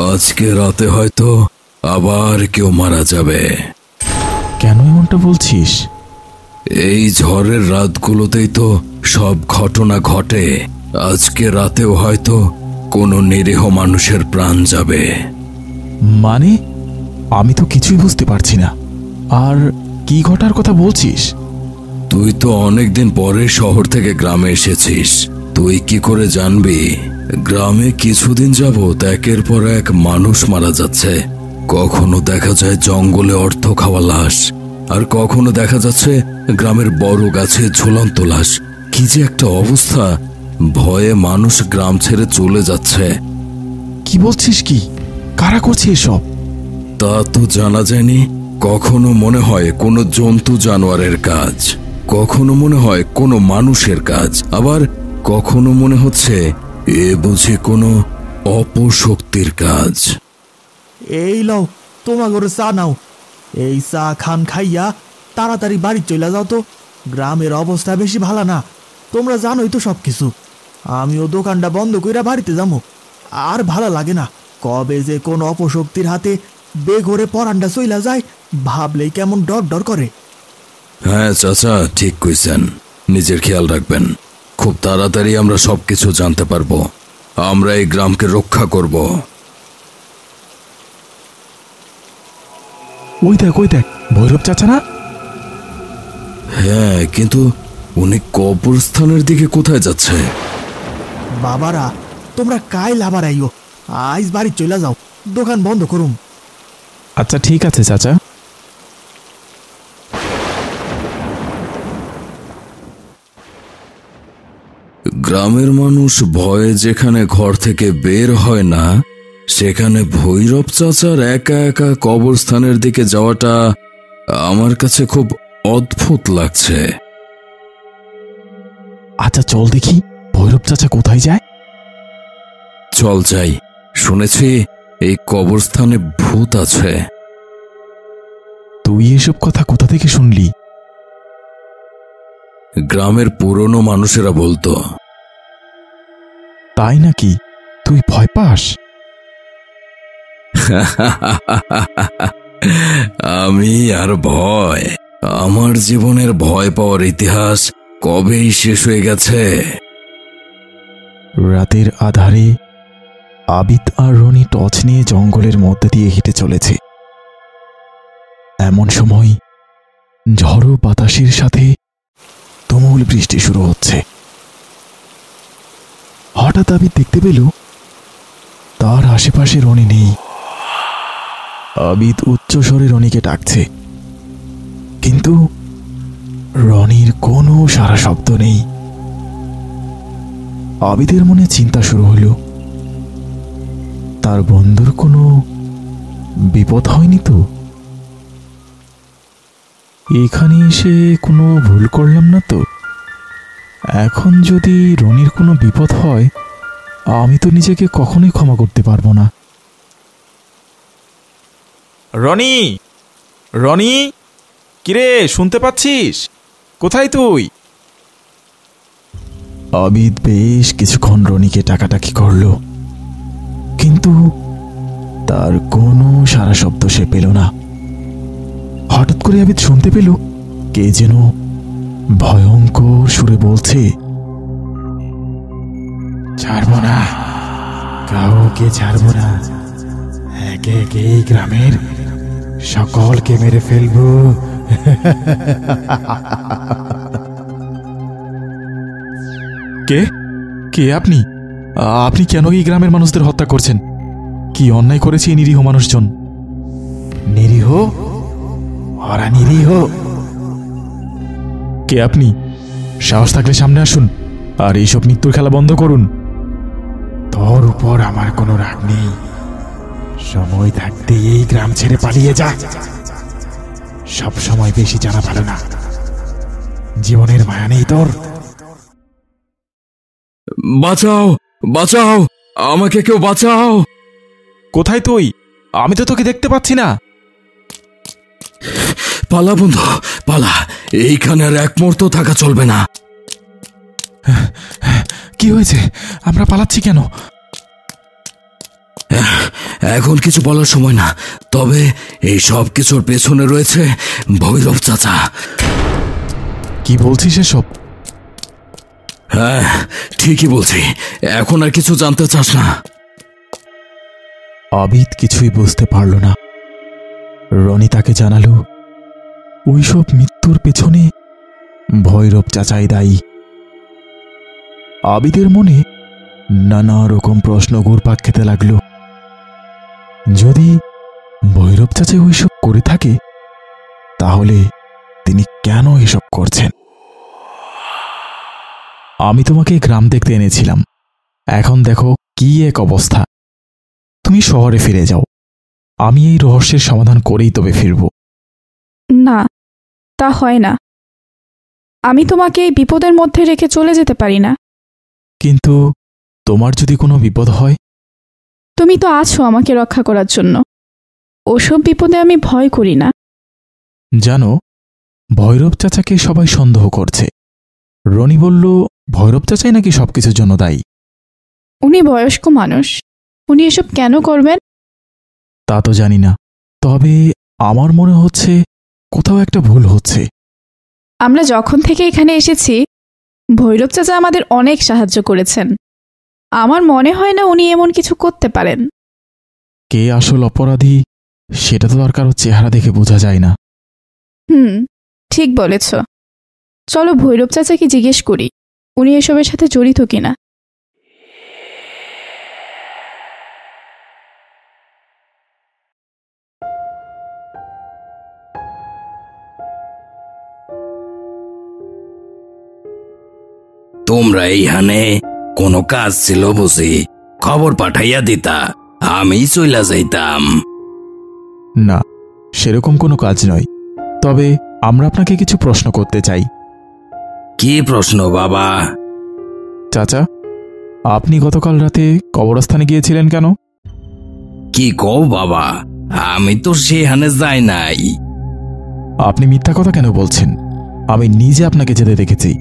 আজকে রাতে হয়তো আবার কেউ মারা যাবে। কেন এমনটা বলছিস? এই ঝড়ের রাতগুলোতেই তো সব ঘটনা ঘটে। আজকে রাতেও হয়তো কোনো নিরীহ মানুষের প্রাণ যাবে। মানে আমি তো কিছুই বুঝতে পারছি না। আর কি ঘটার কথা বলছিস? তুই তো অনেকদিন পরে শহর থেকে গ্রামে এসেছিস, তুই কি করে জানবি? গ্রামে কিছুদিন যাবত একের পর এক মানুষ মারা যাচ্ছে। কখনো দেখা যায় জঙ্গলে অর্থ খাওয়া লাশ, আর কখনো দেখা যাচ্ছে গ্রামের বড় গাছে ঝুলন্ত লাশ। কি যে একটা অবস্থা! ভয়ে মানুষ গ্রাম ছেড়ে চলে যাচ্ছে। কি বলছিস? কি কারা করছে এসব? তা তো জানা যায়নি। কখনো মনে হয় কোনো জন্তু জানোয়ারের কাজ, কখনো মনে হয় কোনো মানুষের কাজ, আবার কখনো মনে হচ্ছে এ বুঝি কোনো অপশক্তির কাজ। এই লও তোমাগরে চা নাও। এই চা খান খাইয়া তাড়াতাড়ি বাড়ি চলে যাও তো। গ্রামের অবস্থা বেশি ভালো না, তোমরা জানোই তো সব কিছু। আমিও দোকানটা বন্ধ কইরা বাড়িতে যাবো। আর ভালো লাগে না, কবে যে কোন অপশক্তির হাতে বেঘরে পরানটা চইলা যায় ভাবলেই কেমন ডর ডর করে। হ্যাঁ চাচা, ঠিক কইছেন। নিজের খেয়াল রাখবেন। খুব তাড়াতাড়ি আমরা সবকিছু জানতে পারবো। আমরা এই গ্রামকে রক্ষা করব। ওই দেখ ভৈরব চাচা না? হ্যাঁ, কিন্তু উনি কবরস্থানের দিকে কোথায় যাচ্ছে? বাবারা, তোমরা কাইল আবার আইও। আজ বাড়ি চলে যাও, দোকান বন্ধ করুম। আচ্ছা ঠিক আছে চাচা। গ্রামের মানুষ ভয়ে যেখানে ঘর থেকে বের হয় না, সেখানে ভৈরব চাচার একা একা কবরস্থানের দিকে যাওয়াটা আমার কাছে খুব অদ্ভুত লাগছে। আচ্ছা চল দেখি ভৈরব চাচা কোথায় যায়। চল যাই। শুনেছি এই কবরস্থানে ভূত আছে। তুই এসব কথা কোথা থেকে শুনলি? গ্রামের পুরনো মানুষেরা বলতো। তাই নাকি? তুই ভয় পাস? আমি আর ভয়? আমার জীবনের ভয় পাওয়ার ইতিহাস কবেই শেষ হয়ে গেছে। রাতের আধারে আবিদ আর রনি টর্চ নিয়ে জঙ্গলের মধ্যে দিয়ে হেঁটে চলেছে। এমন সময় ঝড়ো বাতাসের সাথে তুমুল বৃষ্টি শুরু হচ্ছে। হঠাৎ আবিদ দেখতে পেল তার আশেপাশে রনি নেই। আবিদ উচ্চ স্বরে রনিকে ডাকছে, কিন্তু রনির কোনো সারা শব্দ নেই। আবিদের মনে চিন্তা শুরু হলো, তার বন্ধুর কোনো বিপদ হয়নি তো? এখানে এসে কোনো ভুল করলাম না তো? এখন যদি রনির কোনো বিপদ হয়, আমি তো নিজেকে কখনোই ক্ষমা করতে পারবো না। রনি, রনি, কিরে শুনতে পাচ্ছিস? কোথায় তুই? আবিদ বেশ কিছুক্ষণ রনিকে টাকাটাকি করল, কিন্তু তার কোনো সারা শব্দ সে পেল না। হঠাৎ করে আবিদ শুনতে পেল কে যেন ভয়ঙ্কর সুরে বলছে, ছাড়বো না, কাউকে ছাড়বো না, একে একে এই গ্রামের সকলকে মেরে ফেলবো। কে কে আপনি? আপনি কেন এই গ্রামের মানুষদের হত্যা করছেন? কি অন্যায় করেছে এই নিরীহ মানুষজন? নিরীহ? ওরা নিরীহ? কে আপনি? সাহস থাকলে সামনে আসুন আর এইসব মৃত্যুর খেলা বন্ধ করুন। তোর উপর আমার কোনো রাগ নেই, সময় থাকতে এই গ্রাম ছেড়ে পালিয়ে যা। সব সময় বেশি জানা ভালো না, জীবনের মায়া নেই তোর। বাঁচাও, বাঁচাও, আমাকে কেউ বাঁচাও। কোথায় তুই? আমি তো তোকে দেখতে পাচ্ছি না। পালা বন্ধু, পালা। এইখানে আর এক মুহূর্ত থাকা চলবে না। কি হয়েছে? আমরা পালাচ্ছি কেন? এখন কিছু বলার সময় না। তবে এই সব কিছুর পেছনে রয়েছে ভৈরব চাচা। কি বলছিস এসব? হ্যাঁ, ঠিকই বলছি। এখন আর কিছু জানতে চাস না? আবিদ কিছুই বুঝতে পারল না। রনি তাকে জানালো ওইসব মৃত্যুর পেছনে ভৈরব চাচাই দায়ী। আবিদের মনে নানা রকম প্রশ্ন ঘুরপাক খেতে লাগলো। যদি ভৈরব চাচা ওইসব করে থাকে, তাহলে তিনি কেন এসব করছেন? আমি তোমাকে গ্রাম দেখতে এনেছিলাম, এখন দেখো কি এক অবস্থা। তুমি শহরে ফিরে যাও, আমি এই রহস্যের সমাধান করেই তবে ফিরব। না, তা হয় না। আমি তোমাকে এই বিপদের মধ্যে রেখে চলে যেতে পারি না। কিন্তু তোমার যদি কোনো বিপদ হয়? তুমি তো আছো আমাকে রক্ষা করার জন্য। ওসব বিপদে আমি ভয় করি না। জানো, ভৈরব চাচাকে সবাই সন্দেহ করছে। রনি বলল ভৈরব চাচাই নাকি সবকিছুর জন্য দায়ী। উনি বয়স্ক মানুষ, উনি এসব কেন করবেন? তা তো জানি না, তবে আমার মনে হচ্ছে কোথাও একটা ভুল হচ্ছে। আমরা যখন থেকে এখানে এসেছি, ভৈরব চাচা আমাদের অনেক সাহায্য করেছেন। আমার মনে হয় না উনি এমন কিছু করতে পারেন। কে আসল অপরাধী সেটা তো আর কারো চেহারা দেখে বোঝা যায় না। ঠিক বলেছ। চলো ভৈরব চাচাকে জিজ্ঞেস করি উনি এসবের সাথে জড়িত কিনা। তোমরা এইখানে কোনো কাজ ছিল বুঝি? খবর পাঠাইয়া দিতা, আমি চইলা যাইতাম। না, সেরকম কোনো কাজ নয়। তবে আমরা আপনাকে কিছু প্রশ্ন করতে চাই। কি প্রশ্ন বাবা? চাচা, আপনি গতকাল রাতে কবরস্থানে গিয়েছিলেন কেন? কি কও বাবা, আমি তো সেখানে যাই নাই। আপনি মিথ্যা কথা কেন বলছেন? আমি নিজে আপনাকে যেতে দেখেছি।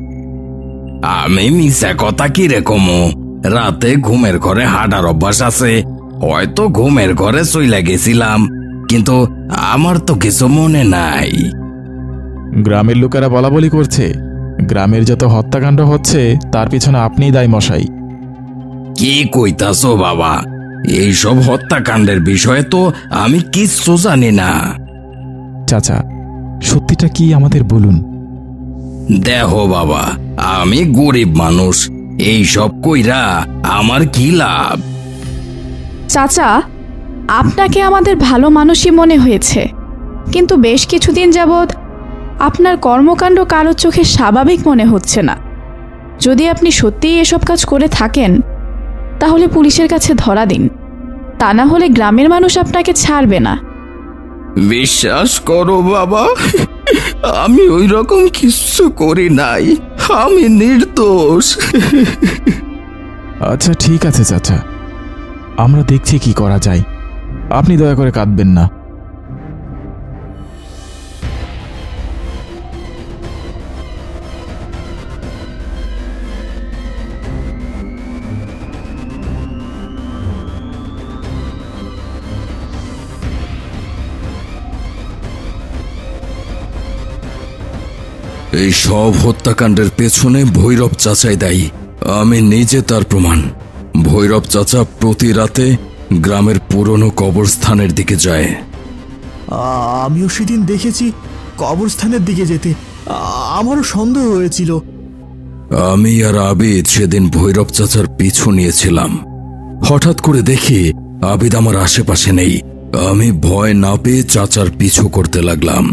আমি মিছা কথা কি রে কমু? রাতে ঘুমের ঘরে হাঁটার অভ্যাস আছে, হয়তো ঘুমের ঘরে চইলা গেছিলাম, কিন্তু আমার তো কিছু মনে নাই। গ্রামের লোকেরা বলাবলি করছে গ্রামের যত হত্যাকাণ্ড হচ্ছে তার পিছনে আপনিই দায়ী মশাই। কি কইতাছো বাবা? এইসব হত্যাকাণ্ডের বিষয়ে তো আমি কিচ্ছু জানি না। চাচা, সত্যিটা কি আমাদের বলুন। দেখো বাবা, আমি গরিব মানুষ, এইসব কইরা আমার কি লাভ? চাচা, আপনাকে আমাদের ভালো মানুষই মনে হয়েছে, কিন্তু বেশ কিছুদিন যাবৎ আপনার কর্মকাণ্ড কারোর চোখে স্বাভাবিক মনে হচ্ছে না। যদি আপনি সত্যিই এসব কাজ করে থাকেন, তাহলে পুলিশের কাছে ধরা দিন, তা না হলে গ্রামের মানুষ আপনাকে ছাড়বে না। বিশ্বাস করো বাবা, আমি ওই রকম কিছু করি নাই, আমি নির্দোষ। আচ্ছা ঠিক আছে চাচা, আমরা দেখছি কি করা যায়। আপনি দয়া করে কাঁদবেন না। এই সব হত্যাকাণ্ডের পেছনে ভৈরব চাচাই দায়ী। আমি নিজে তার প্রমাণ। ভৈরব চাচা প্রতি রাতে গ্রামের পুরনো কবরস্থানের দিকে যায়। আমিও সেদিন দেখেছি কবরস্থানের দিকে যেতে। আমারও সন্দেহ হয়েছিল। আমি আর আবিদ সেদিন ভৈরব চাচার পিছু নিয়েছিলাম। হঠাৎ করে দেখি আবিদ আমার আশেপাশে নেই। আমি ভয় না পেয়ে চাচার পিছু করতে লাগলাম।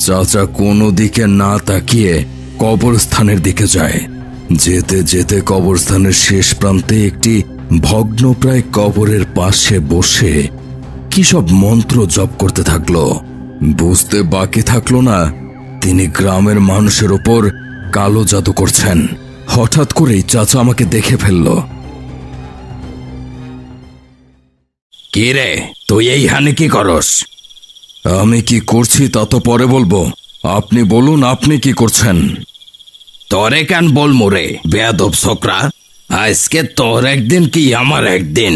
চাচা কোনো দিকে না তাকিয়ে কবরস্থানের দিকে যায়। যেতে যেতে কবরস্থানের শেষ প্রান্তে একটি ভগ্নপ্রায় কবরের পাশে বসে কি সব মন্ত্র জপ করতে থাকলো। বুঝতে বাকি থাকলো না তিনি গ্রামের মানুষের ওপর কালো জাদু করছেন। হঠাৎ করেই চাচা আমাকে দেখে ফেলল। কে রে, তুই এইখানে কি করস? আমি কি করছি তা তো পরে বলবো, আপনি বলুন আপনি কি করছেন। তরে কেন বল মোরে বেয়াদব ছোকরা, আজকে তোর একদিন কি আমার একদিন।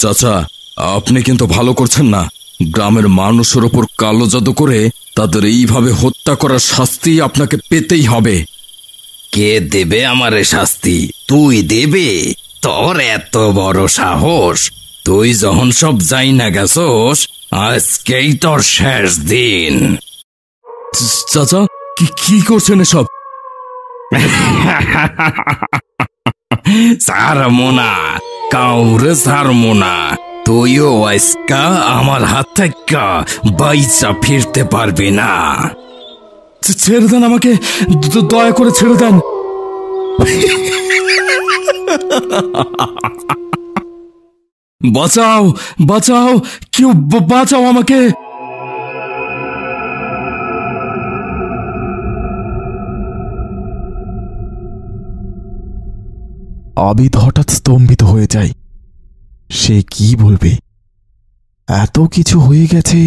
চাচা, আপনি কিন্তু ভালো করছেন না। গ্রামের মানুষের ওপর কালো জাদু করে তাদের এইভাবে হত্যা করার শাস্তি আপনাকে পেতেই হবে। কে দেবে আমারে শাস্তি? তুই দেবে? তোর এত বড় সাহস! তুই যখন সব যাই না গেছস, আজকেই তোর শেষ দিন। চাচা, কি করছেন এসব? সারমোনা, কাউরে সারমোনা। তুইও আজকা আমার হাত থেকে বাইচা ফিরতে পারবি না। ছেড়ে দেন আমাকে, দয়া করে ছেড়ে দেন। বাঁচাও, বাঁচাও, কেউ বাঁচাও আমাকে। আবিদ হঠাৎ স্তম্ভিত হয়ে যায়। সে কি বলবে? এত কিছু হয়ে গেছে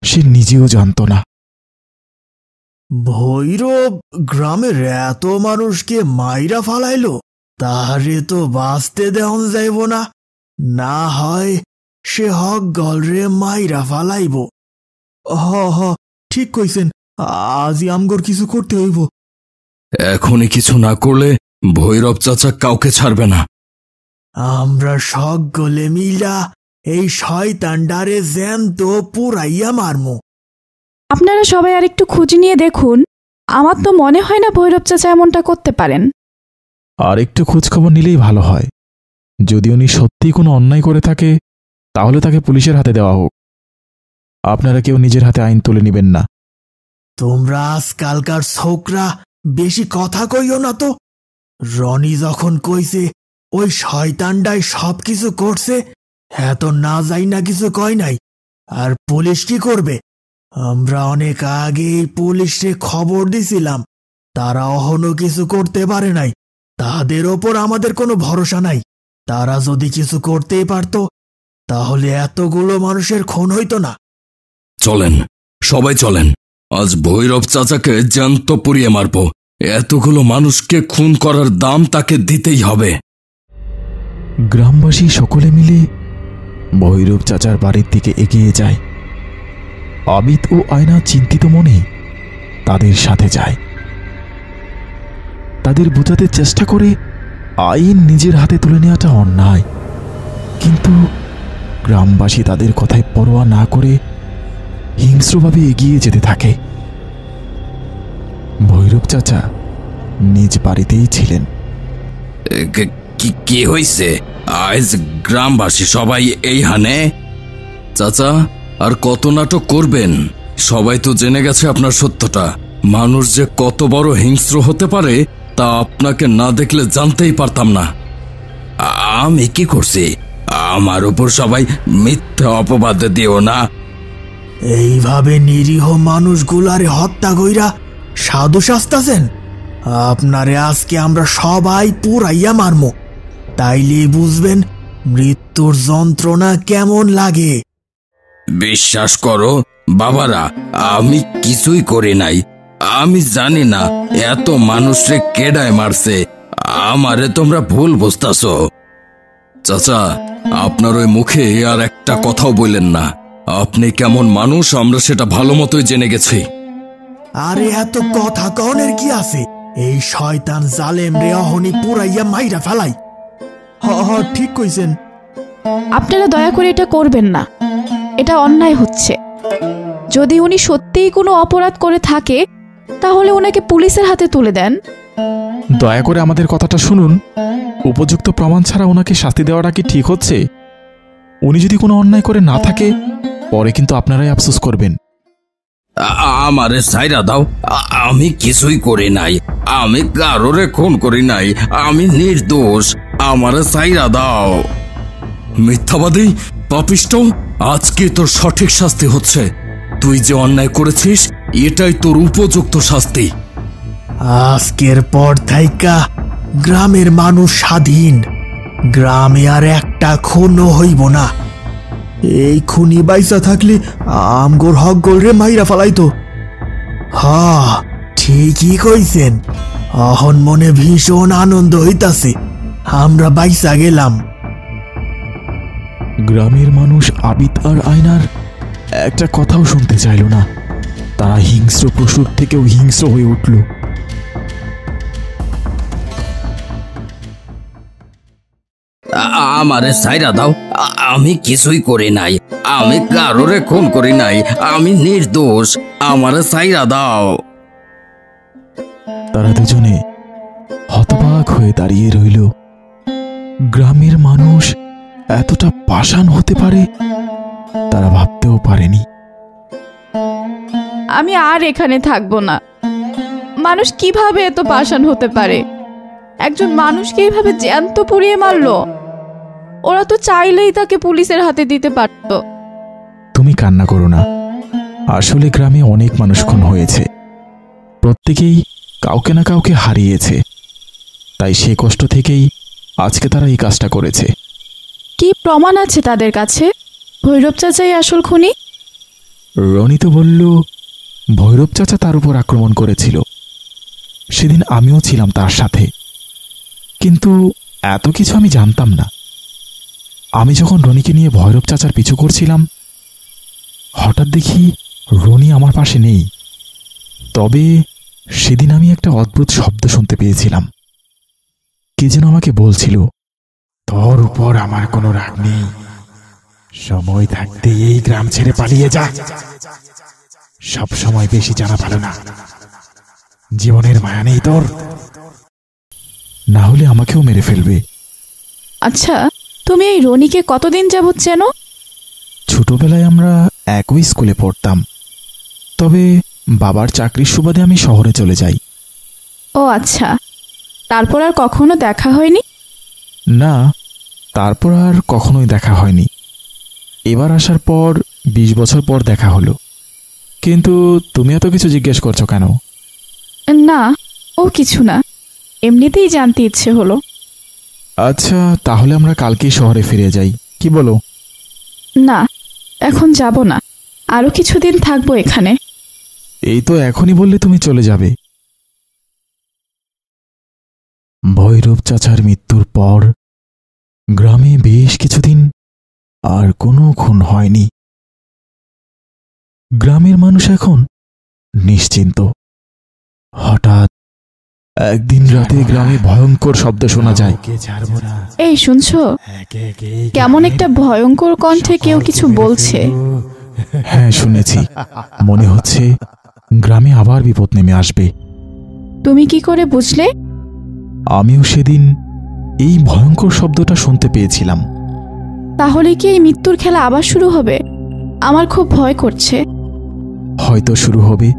সে নিজেও জানত না। ভৈরব গ্রামের এত মানুষকে মাইরা ফালাইলো, তাহারে তো বাঁচতে দেওয়া যাইব না। না হয় সে হক গলরে মাইরা ফালাইব। হ ঠিক কইছেন, আজই আমগর কিছু করতে হইব। এখনই কিছু না করলে ভৈরব চাচা কাউকে ছাড়বে না। আমরা সকলে মিলা এই শয়তানডারে জ্যান্ত পুরাইয়া মারমু। আপনারা সবাই আর একটু খুঁজে নিয়ে দেখুন। আমার তো মনে হয় না ভৈরব চাচা এমনটা করতে পারেন। আর একটু খোঁজখবর নিলেই ভালো হয়। যদি উনি সত্যিই কোনো অন্যায় করে থাকে তাহলে তাকে পুলিশের হাতে দেওয়া হোক। আপনারা কেউ নিজের হাতে আইন তুলে নেবেন না। তোমরা আজকালকার ছোকরা বেশি কথা কইও না তো। রনি যখন কইছে ওই শয়তানটাই সবকিছু করছে, এত না যাই না কিছু কয় নাই। আর পুলিশ কি করবে? আমরা অনেক আগে পুলিশে খবর দিছিলাম, তারা অহনো কিছু করতে পারে নাই। তাদের ওপর আমাদের কোনো ভরসা নাই। তারা যদি কিছু করতেই পারত তাহলে এতগুলো মানুষের খুন হইতো না। চলেন, সবাই চলেন। আজ ভৈরব চাচাকে জ্যান্ত পুড়িয়ে মারব। এতগুলো মানুষকে খুন করার দাম তাকে দিতেই হবে। গ্রামবাসী সকলে মিলে ভৈরব চাচার বাড়ির দিকে এগিয়ে যায়। আবিদ ও আয়না চিন্তিত মনে তাদের সাথে যায়। তাদের বোঝাতে চেষ্টা করে আইন নিজের হাতে তুলে নেওয়াটা অন্যায়, কিন্তু গ্রামবাসী তাদের কথায় পরোয়া না করে হিংস্রভাবে এগিয়ে যেতে থাকে। ভৈরব চাচা নিজ বাড়িতেই ছিলেন। কি হয়েছে? আজ গ্রামবাসী সবাই এইখানে? চাচা, আর কত নাটক করবেন? সবাই তো জেনে গেছে আপনার সত্যটা। মানুষ যে কত বড় হিংস্র হতে পারে তা আপনাকে না দেখলে জানতেই পারতাম না। আমি কি করছি? আমার উপর সবাই মিথ্যা অপবাদ দিও না। এইভাবে নিরীহ মানুষগুলারে হত্যা কইরা সাধু শাস্তাছেন? আপনারে আজকে আমরা সবাই পুরাইয়া মারমু, তাইলে বুঝবেন মৃত্যুর যন্ত্রণা কেমন লাগে। বিশ্বাস করো বাবারা, আমি কিছুই করি নাই। আমি জানি না এত মানুষে কেডায় মারছে। আমারে তোমরা ভুল বুঝতাছ। চাচা, আপনার ওই মুখে আর একটা কথাও বললেন না। আপনি কেমন মানুষ আমরা সেটা ভালো মতোই জেনে গেছি। আরে এত কথা কনের কি আছে? এই শয়তান জালেম রে অহনি পুরাইয়া মাইরা ফেলাই। হ ঠিক কইছেন। আপনারা দয়া করে এটা করবেন না, এটা অন্যায় হচ্ছে। যদি উনি সত্যিই কোনো অপরাধ করে থাকে তাহলে ওনাকে পুলিশের হাতে তুলে দেন। দয়া করে আমাদের কথাটা শুনুন। উপযুক্ত প্রমাণ ছাড়া ওনাকে শাস্তি দেওয়াটা কি ঠিক হচ্ছে? উনি যদি কোনো অন্যায় করে না থাকে পরে কিন্তু আপনারাই আফসোস করবেন। আমারে ছাইরা দাও, আমি কিছুই করি নাই। আমি কারোরে খুন করি নাই। আমি নির্দোষ। আমারে ছাইরা দাও। মিথ্যাবাদী, পাপিষ্ঠ, আজকে তোর সঠিক শাস্তি হচ্ছে। তুই যে অন্যায় করেছিস এটাই তোর উপযুক্ত শাস্তি। আজকের পর থাইকা গ্রামের মানুষ স্বাধীন। গ্রামে আর একটা খুনও হইব না। এই খুনি বাইসা থাকলে আমগোর হক গোল রে মাইরা ফালাইতো। ঠিকই কইছেন। অহন মনে ভীষণ আনন্দ হইতাছে আমরা বাইসা গেলাম। গ্রামের মানুষ আবিদ আর আয়নার একটা কথাও শুনতে চাইল না। তারা হিংস্র পশুর থেকেও হিংস্র হয়ে উঠল। আমারে সাইরা দাও, আমি কিছুই করি নাই, আমি কারোরে খুন করি নাই, আমি নির্দোষ, আমারে সাইরা দাও। তারা দুজনে হতবাক হয়ে দাঁড়িয়ে রইল। গ্রামের মানুষ এতটা পাষাণ হতে পারে তারা ভাবতেও পারেনি। আমি আর এখানে থাকবো না। মানুষ কিভাবে এত পাষাণ হতে পারে? একজন মানুষকে এইভাবে জ্যান্ত পুড়িয়ে মারলো। ওরা তো চাইলেই তাকে পুলিশের হাতে দিতে পারত। তুমি কান্না করো না। আসলে গ্রামে অনেক মানুষ খুন হয়েছে, প্রত্যেকেই কাউকে না কাউকে হারিয়েছে। তাই সে কষ্ট থেকেই আজকে তারা এই কাজটা করেছে। কি প্রমাণ আছে তাদের কাছে ভৈরব চাচাই আসল খুনি? রনি তো বলল ভৈরব চাচা তার উপর আক্রমণ করেছিল। সেদিন আমিও ছিলাম তার সাথে, কিন্তু এত কিছু আমি জানতাম না। আমি যখন রনিকে নিয়ে ভৈরব চাচার পিছু করছিলাম, হঠাৎ দেখি রনি আমার পাশে নেই। তবে সেদিন আমি একটা অদ্ভুত শব্দ শুনতে পেয়েছিলাম। কে যেন আমাকে বলছিল, তোর উপর আমার কোনো রাগ নেই, সময় থাকতে এই গ্রাম ছেড়ে পালিয়ে যা। সব সময় বেশি জানা ভালো না, জীবনের মায়া নেই তোর, না হলে আমাকেও মেরে ফেলবে। আচ্ছা, তুমি এই রনিকে কতদিন যাবৎ চেনো? ছোটবেলায় আমরা একই স্কুলে পড়তাম, তবে বাবার চাকরির সুবাদে আমি শহরে চলে যাই। ও আচ্ছা, তারপর আর কখনো দেখা হয়নি? না, তারপর আর কখনোই দেখা হয়নি। এবার আসার পর 20 বছর পর দেখা হলো। কিন্তু তুমি এত কিছু জিজ্ঞেস করছো কেন? না, ও কিছু না, এমনিতেই জানতে ইচ্ছে হলো। আচ্ছা, তাহলে আমরা কালকেই শহরে ফিরে যাই, কি বলো? না, এখন যাব না, আরো কিছুদিন থাকবো এখানে। এই তো এখনই বললে তুমি চলে যাবে। ভৈরব চাচার মৃত্যুর পর গ্রামে বেশ কিছুদিন আর কোনো খুন হয়নি। গ্রামের মানুষ এখন নিশ্চিন্ত। হঠাৎ একদিন রাতে গ্রামে ভয়ঙ্কর শব্দ শোনা যায়। এই শুনছো? কেমন একটা ভয়ঙ্কর কণ্ঠে কেউ কিছু বলছে। হ্যাঁ, শুনেছি। মনে হচ্ছে গ্রামে আবার বিপদ নেমে আসবে। তুমি কি করে বুঝলে? আমিও সেদিন এই ভয়ঙ্কর শব্দটা শুনতে পেয়েছিলাম। তাহলে কি এই মৃত্যুর খেলা আবার শুরু হবে? আমার খুব ভয় করছে। হয়তো শুরু হবে,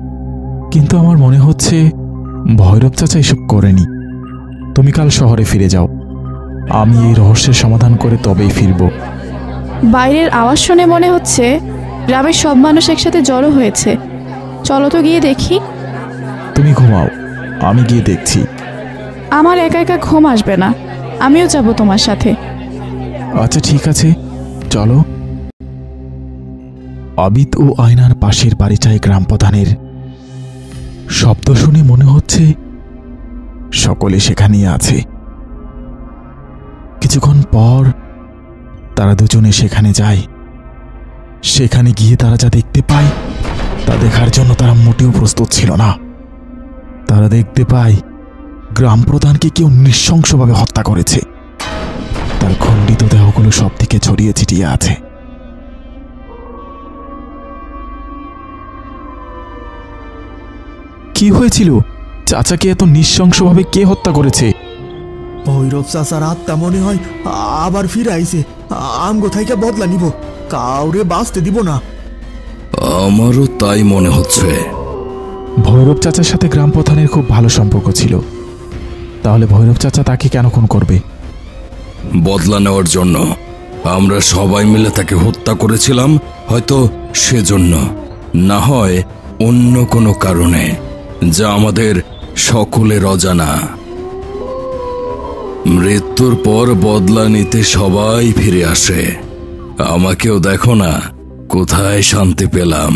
কিন্তু আমার মনে হচ্ছে ভৈরব চাচা এসব করেনি। তুমি কাল শহরে ফিরে যাও, আমি এই রহস্যের সমাধান করে তবেই ফিরব। বাইরের আওয়াজ শুনে মনে হচ্ছে গ্রামের সব মানুষ একসাথে জড়ো হয়েছে। চলো তো গিয়ে দেখি। তুমি ঘুমাও, আমি গিয়ে দেখছি। আমার একা একা ঘুম আসবে না, আমিও যাব তোমার সাথে। আচ্ছা ঠিক আছে, চলো। আবিদ ও আয়নার পাশের বাড়িটায় গ্রাম প্রধানের। শব্দ শুনে মনে হচ্ছে সকলে সেখানেই আছে। কিছুক্ষণ পর তারা দুজনে সেখানে যায়। সেখানে গিয়ে তারা যা দেখতে পায় তা দেখার জন্য তারা মোটেও প্রস্তুত ছিল না। তারা দেখতে পায় গ্রাম প্রধানকে কেউ নৃশংসভাবে হত্যা করেছে। তার খণ্ডিত দেহগুলো সব দিকে ছড়িয়ে ছিটিয়ে আছে। কি হয়েছিল? চাচাকে এত নৃশংসভাবে কে হত্যা করেছে? ভৈরব চাচার আত্মা মনে হয় আবার ফিরে আইছে। আমগো থাইকা বদলা নিব, কাউরে বাঁচতে দিব না। আমারও তাই মনে হচ্ছে। ভৈরব চাচার সাথে গ্রাম প্রধানের খুব ভালো সম্পর্ক ছিল, তাহলে ভৈরব চাচা তাকে কেন খুন করবে? বদলা নেওয়ার জন্য। আমরা সবাই মিলে তাকে হত্যা করেছিলাম, হয়তো সেজন্য, না হয় অন্য কোনো কারণে যা আমাদের সকলের অজানা। মৃত্যুর পর বদলা নিতে সবাই ফিরে আসে। আমাকেও দেখো না, কোথায় শান্তি পেলাম,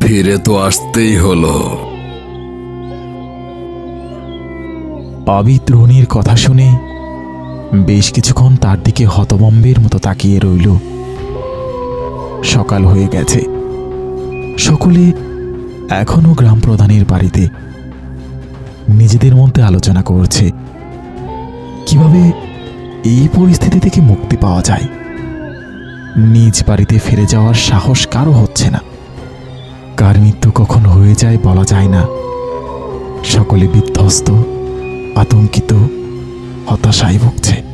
ফিরে তো আসতেই হলো। আবিদ রনির কথা শুনে বেশ কিছুক্ষণ তার দিকে হতবম্বের মতো তাকিয়ে রইল। সকাল হয়ে গেছে। সকলে এখনো গ্রাম প্রধানের বাড়িতে নিজেদের মধ্যে আলোচনা করছে কিভাবে এই পরিস্থিতি থেকে মুক্তি পাওয়া যায়। নিজ বাড়িতে ফিরে যাওয়ার সাহস কারো হচ্ছে না। কার মৃত্যু কখন হয়ে যায় বলা যায় না। সকলে বিধ্বস্ত, আতঙ্কিত, হতাশায় ভুগছে।